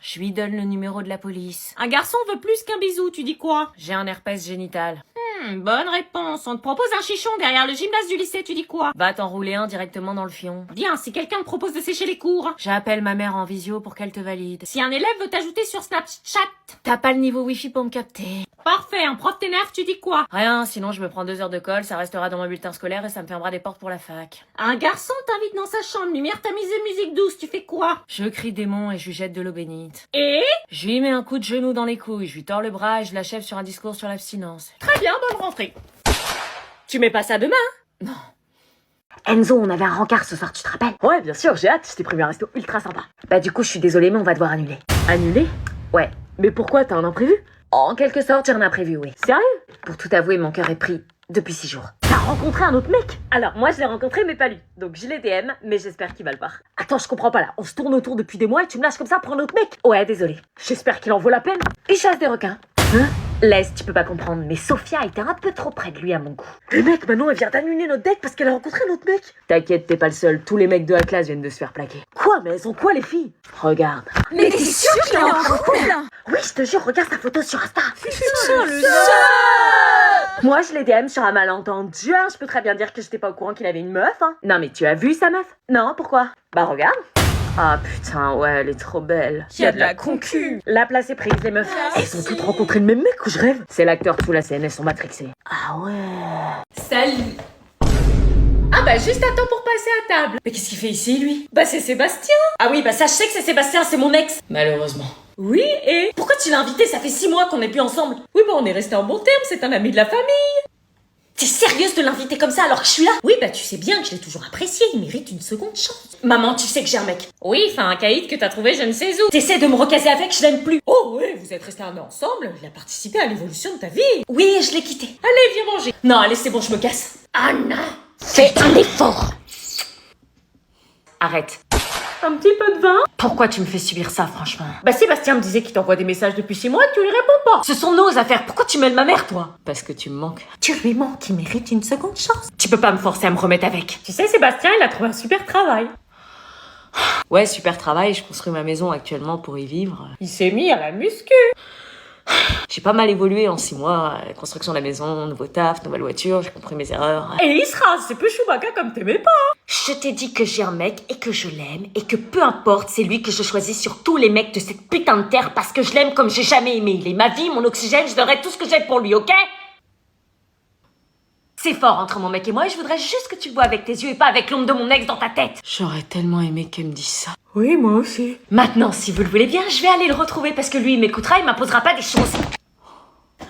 Je lui donne le numéro de la police. Un garçon veut plus qu'un bisou, tu dis quoi? J'ai un herpès génital. Bonne réponse. On te propose un chichon derrière le gymnase du lycée, tu dis quoi? Va t'enrouler un directement dans le fion. Bien, si quelqu'un te propose de sécher les cours. J'appelle ma mère en visio pour qu'elle te valide. Si un élève veut t'ajouter sur Snapchat. T'as pas le niveau wifi pour me capter. Parfait, un prof t'énerve, tu dis quoi? Rien, sinon je me prends 2 heures de colle, ça restera dans mon bulletin scolaire et ça me fermera des portes pour la fac. Un garçon t'invite dans sa chambre, lumière tamisée, musique douce, tu fais quoi? Je crie démon et je lui jette de l'eau bénite. Et? Je lui mets un coup de genou dans les couilles, je lui tords le bras et je l'achève sur un discours sur l'abstinence. Très bien, bonne rentrée. Tu mets pas ça demain? Non. Enzo, on avait un rencard ce soir, tu te rappelles? Ouais, bien sûr, j'ai hâte, je t'ai prévu un resto ultra sympa. Bah du coup, je suis désolée, mais on va devoir annuler. Annulé? Ouais. Mais pourquoi, t'as un imprévu? En quelque sorte, j'ai un imprévu, oui. Sérieux? Pour tout avouer, mon cœur est pris depuis 6 jours. T'as rencontré un autre mec? Alors, moi je l'ai rencontré, mais pas lui. Donc je l'ai DM, mais j'espère qu'il va le voir. Attends, je comprends pas là, on se tourne autour depuis des mois et tu me lâches comme ça pour un autre mec? Ouais, désolée. J'espère qu'il en vaut la peine. Il chasse des requins. Hein? Laisse, tu peux pas comprendre, mais Sophia était un peu trop près de lui à mon goût. Le mec, maintenant elle vient d'annuler notre date parce qu'elle a rencontré un autre mec. T'inquiète, t'es pas le seul, tous les mecs de la classe viennent de se faire plaquer. Quoi? Mais elles sont quoi les filles? Regarde. Mais t'es sûre qu'il est en couple? Oui, je te jure, regarde sa photo sur Insta. Putain, le Moi, je l'ai DM sur un malentendu, hein. Je peux très bien dire que j'étais pas au courant qu'il avait une meuf, hein. Non, mais tu as vu sa meuf? Non, pourquoi? Bah, regarde. Ah putain, ouais, elle est trop belle. Y a de la concu. La place est prise, les meufs. Elles ont toutes rencontré le même mec ou je rêve? C'est l'acteur sous la scène, elles sont matrixées. Ah ouais. Salut. Ah bah juste à temps pour passer à table. Mais qu'est-ce qu'il fait ici, lui? Bah c'est Sébastien. Ah oui, bah ça je sais que c'est Sébastien, c'est mon ex. Malheureusement. Oui, et pourquoi tu l'as invité? Ça fait 6 mois qu'on n'est plus ensemble. Oui, bah on est resté en bon terme, c'est un ami de la famille. T'es sérieuse de l'inviter comme ça alors que je suis là? Oui, bah tu sais bien que je l'ai toujours apprécié, il mérite une seconde chance. Maman, tu sais que j'ai un mec. Oui, enfin un caïd que t'as trouvé je ne sais où. T'essaies de me recaser avec, je l'aime plus. Oh oui, vous êtes restés un an ensemble, il a participé à l'évolution de ta vie. Oui, je l'ai quitté. Allez, viens manger. Non, allez, c'est bon, je me casse. Ah non. Fais un effort. Arrête. Un petit peu de vin? Pourquoi tu me fais subir ça, franchement? Bah Sébastien me disait qu'il t'envoie des messages depuis 6 mois et que tu lui réponds pas. Ce sont nos affaires, pourquoi tu mêles ma mère, toi? Parce que tu me manques. Tu lui manques, il mérite une seconde chance. Tu peux pas me forcer à me remettre avec. Tu sais, Sébastien, il a trouvé un super travail. Ouais, super travail, je construis ma maison actuellement pour y vivre. Il s'est mis à la muscu. J'ai pas mal évolué en 6 mois. Construction de la maison, nouveau taf, nouvelle voiture, j'ai compris mes erreurs. Et il se rase, c'est peu Chewbacca comme t'aimais pas. Je t'ai dit que j'ai un mec et que je l'aime et que peu importe, c'est lui que je choisis sur tous les mecs de cette putain de terre parce que je l'aime comme j'ai jamais aimé. Il est ma vie, mon oxygène, je donnerai tout ce que j'ai pour lui, ok? C'est fort entre mon mec et moi et je voudrais juste que tu le vois avec tes yeux et pas avec l'ombre de mon ex dans ta tête. J'aurais tellement aimé qu'elle me dise ça. Oui, moi aussi. Maintenant, si vous le voulez bien, je vais aller le retrouver parce que lui, il m'écoutera, il m'imposera pas des choses.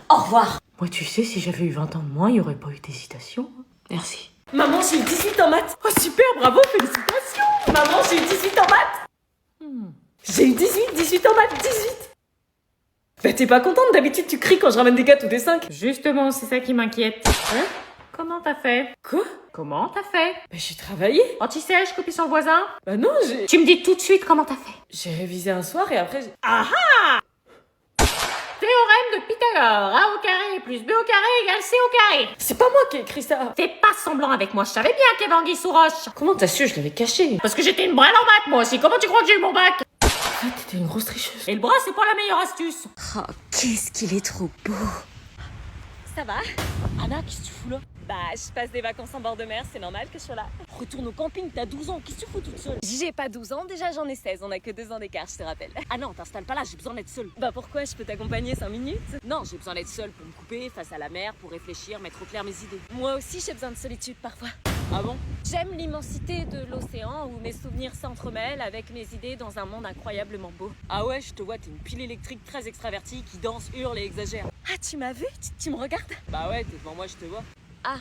Au revoir. Moi, tu sais, si j'avais eu 20 ans de moins, il y aurait pas eu d'hésitation. Merci. Maman, j'ai eu 18 en maths. Oh, super, bravo, félicitations. Maman, j'ai eu 18 en maths. J'ai eu 18 en maths, 18. Bah, t'es pas contente? D'habitude, tu cries quand je ramène des gâteaux des 5. Justement, c'est ça qui m'inquiète. Hein? Comment t'as fait? Quoi? Comment t'as fait? Bah, j'ai travaillé. Anti-sèche, copie sur le voisin? Bah non, j'ai... Tu me dis tout de suite comment t'as fait. J'ai révisé un soir et après j'ai... Ah ah! Théorème de Pythagore. A au carré plus B au carré égale C au carré. C'est pas moi qui ai écrit ça. Fais pas semblant avec moi, je savais bien qu'il y avait anguille sous roche. Comment t'as su? Je l'avais caché. Parce que j'étais une brêle en maths moi aussi. Comment tu crois que j'ai eu mon bac? Ah, t'étais une grosse tricheuse. Et le bras, c'est pas la meilleure astuce. Oh, qu'est-ce qu'il est trop beau. Ça va? Anna, qu'est-ce que tu fous là? Bah, je passe des vacances en bord de mer, c'est normal que je sois là. Retourne au camping, t'as 12 ans, qu'est-ce que tu fous toute seule? J'ai pas 12 ans, déjà j'en ai 16, on a que 2 ans d'écart, je te rappelle. Ah non, t'installe pas là, j'ai besoin d'être seule. Bah pourquoi? Je peux t'accompagner 5 minutes? Non, j'ai besoin d'être seule pour me couper face à la mer, pour réfléchir, mettre au clair mes idées. Moi aussi j'ai besoin de solitude parfois. Ah bon? J'aime l'immensité de l'océan où mes souvenirs s'entremêlent avec mes idées dans un monde incroyablement beau. Ah ouais, je te vois, t'es une pile électrique très extravertie qui danse, hurle et exagère. Ah, tu m'as vu? Tu me regardes? Bah ouais, t'es devant moi, je te vois. Ah.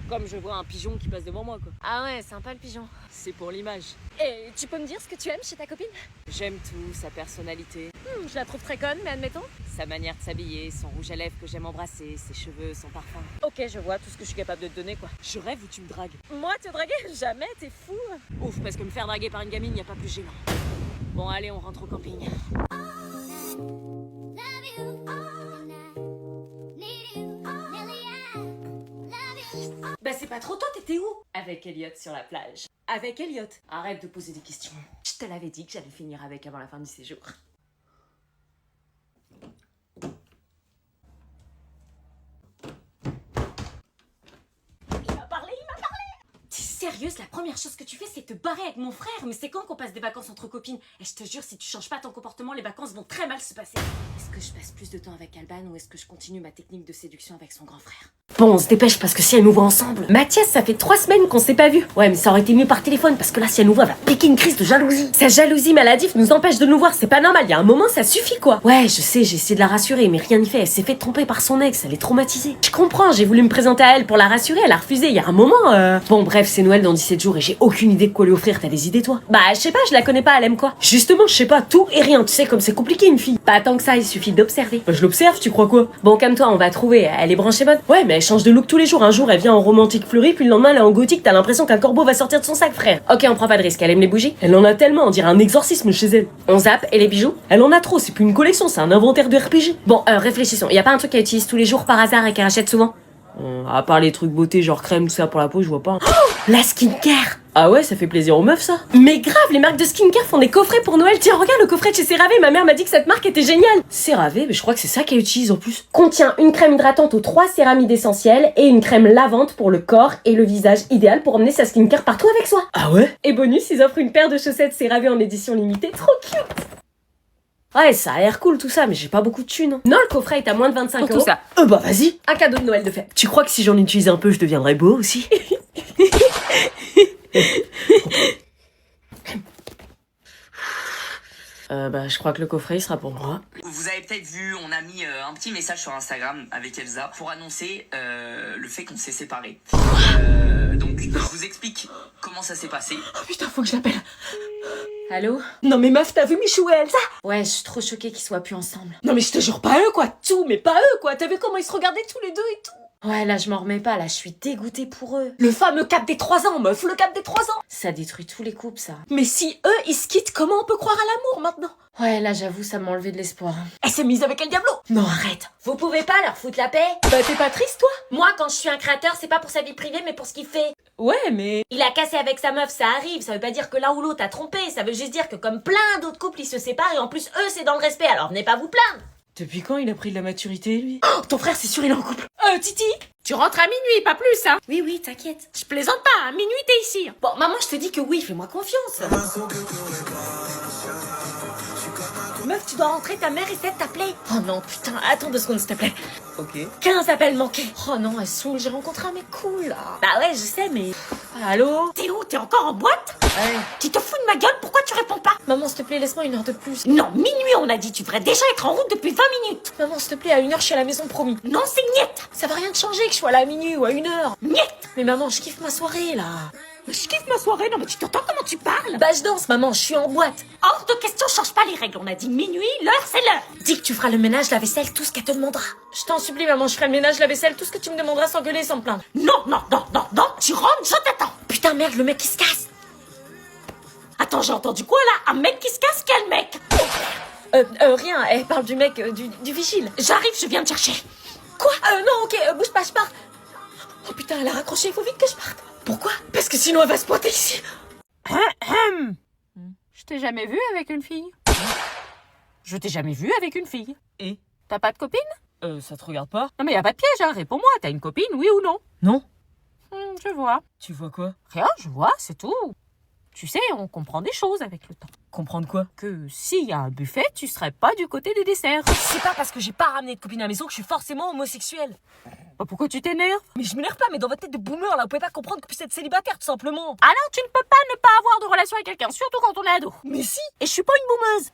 Comme je vois un pigeon qui passe devant moi, quoi. Ah ouais, sympa le pigeon. C'est pour l'image. Et tu peux me dire ce que tu aimes chez ta copine? J'aime tout, sa personnalité, Je la trouve très conne, mais admettons. sa manière de s'habiller, son rouge à lèvres que j'aime embrasser, ses cheveux, son parfum. Ok, je vois tout ce que je suis capable de te donner, quoi. Je rêve où tu me dragues. Moi, te draguer? Jamais, t'es fou. Ouf, parce que me faire draguer par une gamine, y a pas plus gênant. Bon, allez, on rentre au camping. Bah c'est pas trop tôt, t'étais où? Avec Elliot sur la plage. Avec Elliot. Arrête de poser des questions. Je te l'avais dit que j'allais finir avec avant la fin du séjour. sérieuse, la première chose que tu fais, c'est te barrer avec mon frère. Mais c'est quand qu'on passe des vacances entre copines? Et je te jure, si tu changes pas ton comportement, les vacances vont très mal se passer. Est-ce que je passe plus de temps avec Alban ou est-ce que je continue ma technique de séduction avec son grand frère? Bon, on se dépêche parce que si elle nous voit ensemble... Mathias, ça fait 3 semaines qu'on s'est pas vus. Ouais, mais ça aurait été mieux par téléphone parce que là, si elle nous voit, elle va piquer une crise de jalousie. Sa jalousie maladive nous empêche de nous voir, c'est pas normal. Il y a un moment, ça suffit quoi. Ouais, je sais, j'ai essayé de la rassurer, mais rien n'y fait. Elle s'est fait tromper par son ex, elle est traumatisée. Je comprends, j'ai voulu me présenter à elle pour la rassurer, elle a refusé. Il y a un moment. Bon, bref, c'est Noël dans 17 jours et j'ai aucune idée de quoi lui offrir. T'as des idées toi? Bah, je sais pas, je la connais pas, elle aime quoi? Justement, je sais pas, tout et rien. Tu sais comme c'est compliqué une fille. Pas tant que ça, il suffit d'observer. Bah, je l'observe, tu crois quoi? Bon, calme-toi, on va trouver. Elle est branchée mode. Ouais, mais elle change de look tous les jours. Un jour, elle vient en romantique fleuri, puis le lendemain, elle est en gothique. T'as l'impression qu'un corbeau va sortir de son sac, frère. Ok, on prend pas de risque. Elle aime les bougies? Elle en a tellement, on dirait un exorcisme chez elle. On zappe, et les bijoux? Elle en a trop, c'est plus une collection, c'est un inventaire de RPG. Bon, réfléchissons. Y a pas un truc qu'elle utilise tous les jours par hasard et qu'elle achète souvent? À part les trucs beauté, genre crème, tout ça pour la peau, je vois pas. Oh, la skincare! Ah ouais, ça fait plaisir aux meufs, ça. Mais grave, les marques de skincare font des coffrets pour Noël. Tiens, regarde le coffret de chez CeraVe. Ma mère m'a dit que cette marque était géniale. CeraVe, mais je crois que c'est ça qu'elle utilise en plus. Contient une crème hydratante aux 3 céramides essentielles et une crème lavante pour le corps et le visage, idéal pour emmener sa skincare partout avec soi. Ah ouais? Et bonus, ils offrent une paire de chaussettes CeraVe en édition limitée. Trop cute! Ouais, ça a l'air cool tout ça, mais j'ai pas beaucoup de thunes. Hein. Non, le coffret est à moins de 25 Pour euros. tout ça. Bah vas-y, un cadeau de Noël de fête. Tu crois que si j'en utilise un peu, je deviendrais beau aussi? Bah je crois que le coffret il sera pour moi. Vous avez peut-être vu, on a mis un petit message sur Instagram avec Elsa pour annoncer le fait qu'on s'est séparés. Donc je vous explique comment ça s'est passé. Oh putain, faut que je l'appelle. Allô? Non mais meuf, t'as vu Michou et Elsa? Ouais, je suis trop choquée qu'ils soient plus ensemble. Non mais je te jure, pas eux quoi, tout, mais pas eux quoi. T'as vu comment ils se regardaient tous les deux et tout? Ouais, là, je m'en remets pas, là, je suis dégoûtée pour eux. Le fameux cap des 3 ans, meuf, le cap des 3 ans. Ça détruit tous les couples, ça. Mais si eux, ils se quittent, comment on peut croire à l'amour maintenant? Ouais, là, j'avoue, ça m'a enlevé de l'espoir. Elle s'est mise avec El Diablo. Non, arrête. Vous pouvez pas leur foutre la paix? Bah t'es pas triste toi? Moi, quand je suis un créateur, c'est pas pour sa vie privée, mais pour ce qu'il fait. Ouais, mais... Il a cassé avec sa meuf, ça arrive, ça veut pas dire que l'un ou l'autre a trompé, ça veut juste dire que comme plein d'autres couples, ils se séparent et en plus, eux, c'est dans le respect, alors venez pas vous plaindre. Depuis quand il a pris de la maturité, lui? Oh, ton frère, c'est sûr, il est en couple. Titi, Tu rentres à minuit, pas plus, hein? Oui, oui, t'inquiète. Je plaisante pas, à minuit t'es ici. Bon, maman, je te dis que oui, fais-moi confiance. meuf, tu dois rentrer, ta mère essaie de t'appeler. Oh non, putain, attends 2 secondes, s'il te plaît. Ok. 15 appels manqués. Oh non, elle saoule, j'ai rencontré un mec cool, là. Bah ouais, je sais, mais... Allô? T'es où? T'es encore en boîte? Ouais. Tu te fous de ma gueule? Pourquoi tu réponds pas? Maman, s'il te plaît, laisse-moi 1 heure de plus. Non, minuit on a dit, tu devrais déjà être en route depuis 20 minutes. Maman, s'il te plaît, à 1 heure, je suis à la maison, promis. Non, c'est niette. Ça va rien te changer que je sois là à minuit ou à 1 heure. Niette. Mais maman, je kiffe ma soirée, là. Mais je kiffe ma soirée, non mais tu t'entends comment tu parles? Bah, je danse, maman, je suis en boîte. Hors de question, change pas les règles. On a dit minuit, l'heure c'est l'heure. Dis que tu feras le ménage, la vaisselle, tout ce qu'elle te demandera. Je t'en supplie, maman, je ferai le ménage, la vaisselle, tout ce que tu me demanderas sans gueuler, sans me plaindre. Non, non, non, non, non, tu rentres, je t'attends. Putain, merde, le mec qui se casse. Attends, j'ai entendu quoi là? Un mec qui se casse? Quel mec? Rien, elle parle du mec, du vigile. J'arrive, je viens te chercher. Quoi? Non, ok, bouge pas, je pars. Oh putain, elle a raccroché, il faut vite que je parte. Pourquoi? Parce que sinon elle va se pointer ici. Je t'ai jamais vu avec une fille. Je t'ai jamais vu avec une fille. Et? T'as pas de copine? Ça te regarde pas? Non mais y a pas de piège, hein. Réponds-moi, t'as une copine, oui ou non? Non. Je vois. Tu vois quoi? Rien, je vois, c'est tout. Tu sais, on comprend des choses avec le temps. Comprendre quoi? Que s'il y a un buffet, tu serais pas du côté des desserts. C'est pas parce que j'ai pas ramené de copine à la maison que je suis forcément homosexuelle. Bah, pourquoi tu t'énerves? Mais je m'énerve pas, mais dans votre tête de boomer, là, vous pouvez pas comprendre que je puisse être célibataire, tout simplement. Alors tu ne peux pas ne pas avoir de relation avec quelqu'un, surtout quand on est ado. Mais si! Et je suis pas une boumeuse.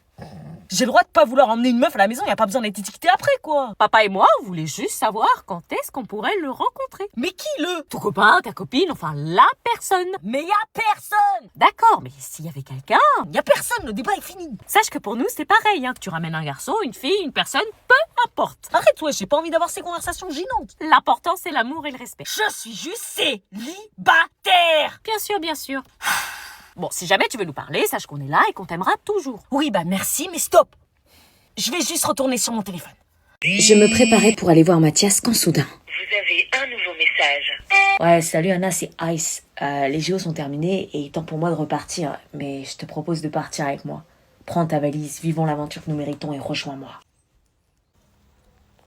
J'ai le droit de pas vouloir emmener une meuf à la maison, y a pas besoin d'être étiqueté après, quoi. Papa et moi, on voulait juste savoir quand est-ce qu'on pourrait le rencontrer. Mais qui, le? Ton copain, ta copine, enfin la personne. Mais y a personne! D'accord, mais s'il y avait quelqu'un, Y a personne, le débat est fini. sache que pour nous c'est pareil, hein, que tu ramènes un garçon, une fille, une personne, peu importe. Arrête, ouais, j'ai pas envie d'avoir ces conversations gênantes. L'important c'est l'amour et le respect. Je suis juste célibataire! Bien sûr, bien sûr. Bon, si jamais tu veux nous parler, sache qu'on est là et qu'on t'aimera toujours. Oui, bah merci, mais stop! Je vais juste retourner sur mon téléphone. Je me préparais pour aller voir Mathias quand soudain. Vous avez un nouveau message. Ouais, salut Anna, c'est Ice. Les JO sont terminés et il est temps pour moi de repartir. Mais je te propose de partir avec moi. Prends ta valise, vivons l'aventure que nous méritons et rejoins-moi.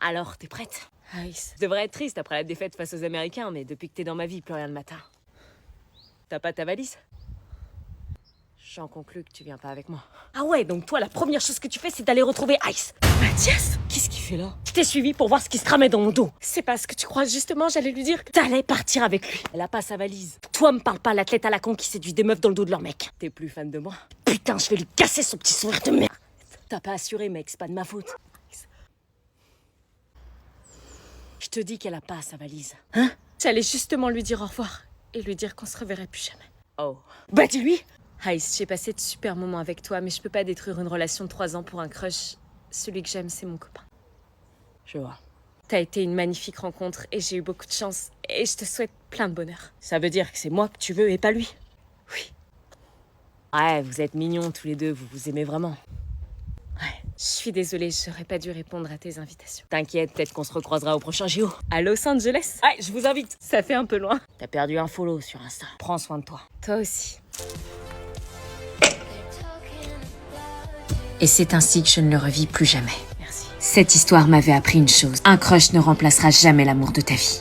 Alors, t'es prête? Ice. Je devrais être triste après la défaite face aux Américains, mais depuis que t'es dans ma vie, plus rien ne m'atteint. T'as pas ta valise? J'en conclus que tu viens pas avec moi. Ah ouais, donc toi, la première chose que tu fais, c'est d'aller retrouver Ice. Mathias, qu'est-ce qu'il fait là? Je t'ai suivi pour voir ce qui se tramait dans mon dos. C'est parce que tu crois justement, j'allais lui dire que t'allais partir avec lui. Elle a pas sa valise. Toi, me parle pas l'athlète à la con qui séduit des meufs dans le dos de leur mec. T'es plus fan de moi? Putain, je vais lui casser son petit sourire de merde. T'as pas assuré, mec, c'est pas de ma faute. Je te dis qu'elle a pas sa valise. Hein? J'allais justement lui dire au revoir et lui dire qu'on se reverrait plus jamais. Oh. Bah dis-lui! Ice, j'ai passé de super moments avec toi, mais je peux pas détruire une relation de 3 ans pour un crush. Celui que j'aime, c'est mon copain. Je vois. T'as été une magnifique rencontre et j'ai eu beaucoup de chance. Et je te souhaite plein de bonheur. Ça veut dire que c'est moi que tu veux et pas lui? Oui. Ouais, vous êtes mignons tous les deux, vous vous aimez vraiment. Ouais. Je suis désolée, j'aurais pas dû répondre à tes invitations. T'inquiète, peut-être qu'on se recroisera au prochain JO. À Los Angeles? Ouais, je vous invite. Ça fait un peu loin. T'as perdu un follow sur Insta. Prends soin de toi. Toi aussi. Et c'est ainsi que je ne le revis plus jamais. Merci. Cette histoire m'avait appris une chose. Un crush ne remplacera jamais l'amour de ta vie.